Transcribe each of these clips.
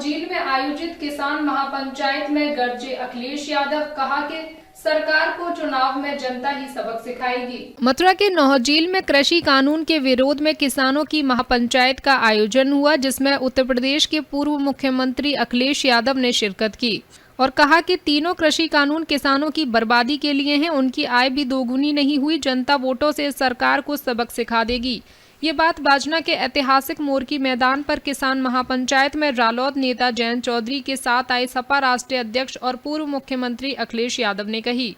नौहजील में आयोजित किसान महापंचायत में गरजे अखिलेश यादव, कहा कि सरकार को चुनाव में जनता ही सबक सिखाएगी। मथुरा के नौहजील में कृषि कानून के विरोध में किसानों की महापंचायत का आयोजन हुआ, जिसमें उत्तर प्रदेश के पूर्व मुख्यमंत्री अखिलेश यादव ने शिरकत की और कहा कि तीनों कृषि कानून किसानों की बर्बादी के लिए हैं। उनकी आय भी दोगुनी नहीं हुई। जनता वोटों से सरकार को सबक सिखा देगी। ये बात बाजना के ऐतिहासिक मोरकी मैदान पर किसान महापंचायत में रालोद नेता जयंत चौधरी के साथ आए सपा राष्ट्रीय अध्यक्ष और पूर्व मुख्यमंत्री अखिलेश यादव ने कही।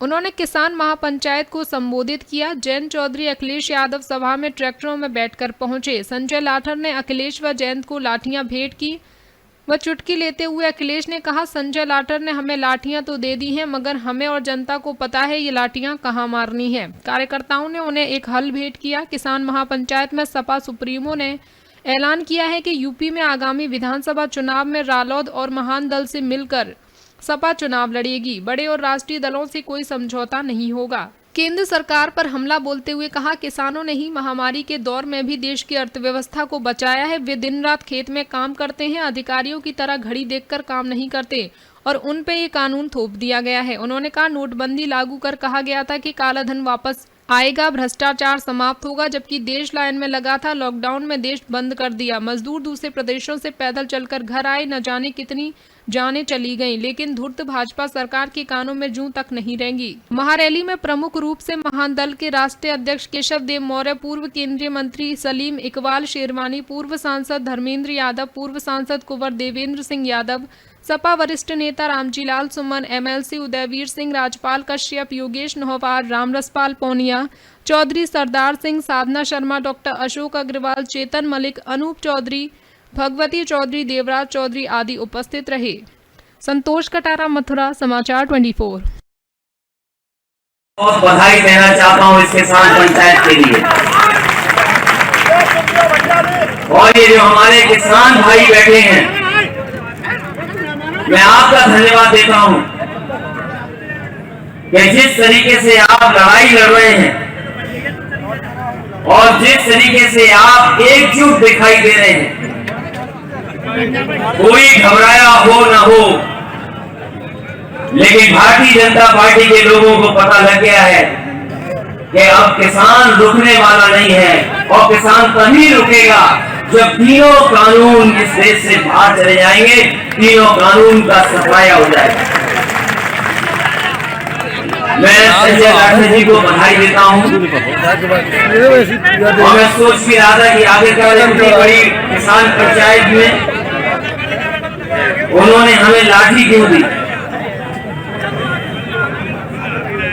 उन्होंने किसान महापंचायत को संबोधित किया। जयंत चौधरी अखिलेश यादव सभा में ट्रैक्टरों में बैठकर पहुंचे। संजय लाठर ने अखिलेश व जयंत को लाठियां भेंट की। वह चुटकी लेते हुए अखिलेश ने कहा, संजय लाठर ने हमें लाठियां तो दे दी हैं, मगर हमें और जनता को पता है ये लाठियां कहां मारनी है। कार्यकर्ताओं ने उन्हें एक हल भेंट किया। किसान महापंचायत में सपा सुप्रीमो ने ऐलान किया है कि यूपी में आगामी विधानसभा चुनाव में रालोद और महान दल से मिलकर सपा चुनाव लड़ेगी। बड़े और राष्ट्रीय दलों से कोई समझौता नहीं होगा। केंद्र सरकार पर हमला बोलते हुए कहा, किसानों ने ही महामारी के दौर में भी देश की अर्थव्यवस्था को बचाया है। वे दिन रात खेत में काम करते हैं। अधिकारियों की तरह घड़ी देखकर काम नहीं करते और उन पे ये कानून थोप दिया गया है। उन्होंने कहा, नोटबंदी लागू कर कहा गया था कि काला धन वापस आएगा, भ्रष्टाचार समाप्त होगा, जबकि देश लाइन में लगा था। लॉकडाउन में देश बंद कर दिया। मजदूर दूसरे प्रदेशों से पैदल चलकर घर आए। न जाने कितनी जाने चली गईं, लेकिन धूर्त भाजपा सरकार के कानों में जूं तक नहीं रहेंगी। महारैली में प्रमुख रूप से महान दल के राष्ट्रीय अध्यक्ष केशव देव मौर्य, पूर्व केंद्रीय मंत्री सलीम इकबाल शेरवानी, पूर्व सांसद धर्मेंद्र यादव, पूर्व सांसद कुंवर देवेंद्र सिंह यादव, सपा वरिष्ठ नेता रामजीलाल सुमन, एमएलसी उदयवीर सिंह, राजपाल कश्यप, योगेश नौहवार, रामरसपाल पौनिया, चौधरी सरदार सिंह, साधना शर्मा, डॉक्टर अशोक अग्रवाल, चेतन मलिक, अनूप चौधरी, भगवती चौधरी, देवराज चौधरी आदि उपस्थित रहे। संतोष कटारा, मथुरा, समाचार 24। बहुत बधाई देना चाहता हूँ इस किसान पंचायत के लिए। और ये जो हमारे किसान भाई बैठे हैं, मैं आपका धन्यवाद देता हूँ कि जिस तरीके से आप लड़ाई लड़ रहे हैं और जिस तरीके से आप एकजुट दिखाई दे रहे हैं, कोई घबराया हो न हो, लेकिन भारतीय जनता पार्टी के लोगों को पता लग गया है कि अब किसान रुकने वाला नहीं है। और किसान तभी रुकेगा जब तीनों कानून इस देश से बाहर चले जाएंगे, तीनों कानून का सफाया हो जाएगा। मैं संजय लाठर जी को बधाई देता हूँ और मैं सोच भी रहा था कि आगे कल इतनी बड़ी किसान पंचायत में उन्होंने हमें लाठी क्यों दी।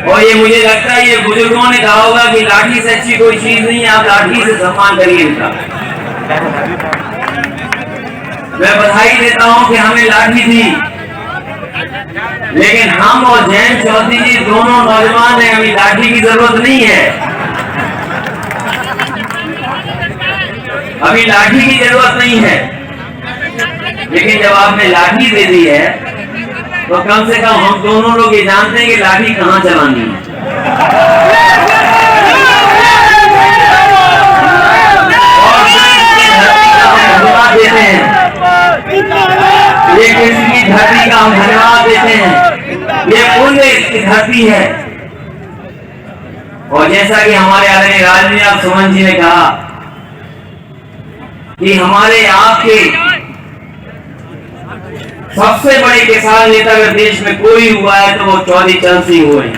और ये मुझे लगता है ये बुजुर्गों ने कहा होगा कि लाठी से अच्छी कोई चीज नहीं है, आप लाठी से सम्मान करिए इनका। मैं बधाई देता हूं कि हमें लाठी दी, लेकिन हम और जयंत चौधरी जी दोनों नौजवान हैं, अभी लाठी की जरूरत नहीं है। अभी लाठी की जरूरत नहीं है, लेकिन जब आपने लाठी दे दी है तो कम से कम हम दोनों लोग ये जानते हैं कि लाठी कहां चलानी है। और धरती का हम धन्यवाद देते हैं, ये कृषि की धरती का हम धन्यवाद देते हैं। ये पुण्य की धरती है। और जैसा कि हमारे आदरणीय राजनीतिक सुमन जी ने कहा कि हमारे आपके सबसे बड़े किसान नेता अगर देश में कोई हुआ है तो वो चौधरी चरण सिंह हुए हैं।